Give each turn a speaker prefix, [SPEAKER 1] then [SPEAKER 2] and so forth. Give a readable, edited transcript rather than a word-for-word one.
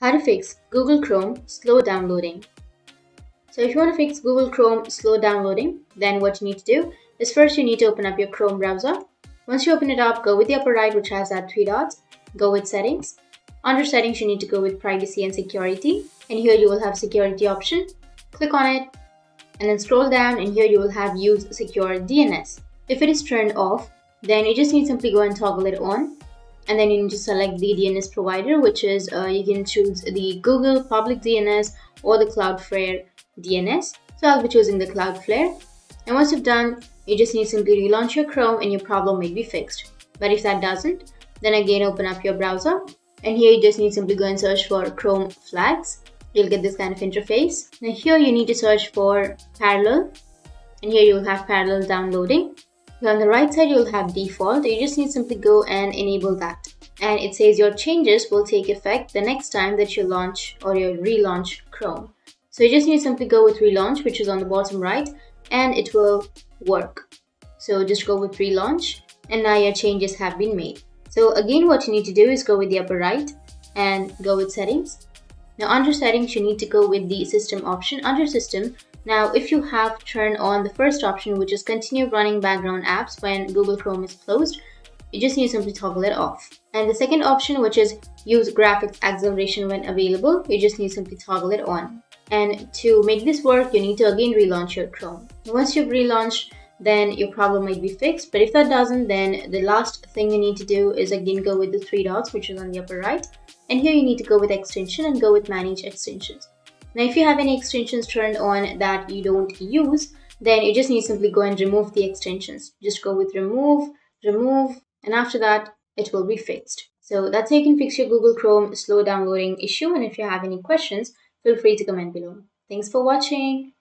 [SPEAKER 1] How to fix Google Chrome slow downloading. So if you want to fix Google Chrome slow downloading, then what you need to do is first you need to open up your Chrome browser. Once you open it up, go with the upper right, which has that three dots. Go with settings. Under settings, you need to go with privacy and security. And here you will have security option. Click on it and then scroll down, and here you will have use secure DNS. If it is turned off, then you just need to simply go and toggle it on. And then you need to select the DNS provider, which is you can choose the Google public DNS or the Cloudflare DNS. So I'll be choosing the Cloudflare. And once you've done, you just need to simply relaunch your Chrome and your problem may be fixed. But if that doesn't, then again open up your browser. And here you just need to simply go and search for Chrome flags. You'll get this kind of interface. Now here you need to search for parallel. And here you'll have parallel downloading. On the right side, you'll have default. You just need to simply go and enable that. And it says your changes will take effect the next time that you launch or you relaunch Chrome. So you just need to simply go with relaunch, which is on the bottom right, and it will work. So just go with relaunch, and now your changes have been made. So again, what you need to do is go with the upper right and go with settings. Now under settings, you need to go with the system option. Under system, now, if you have turned on the first option, which is continue running background apps when Google Chrome is closed, you just need to simply toggle it off. And the second option, which is use graphics acceleration when available, you just need to simply toggle it on. And to make this work, you need to again relaunch your Chrome. Once you've relaunched, then your problem might be fixed. But if that doesn't, then the last thing you need to do is again go with the three dots, which is on the upper right. And here you need to go with extension and go with manage extensions. Now, if you have any extensions turned on that you don't use, then you just need to simply go and remove the extensions. Just go with remove, and after that, it will be fixed. So that's how you can fix your Google Chrome slow downloading issue. And if you have any questions, feel free to comment below. Thanks for watching.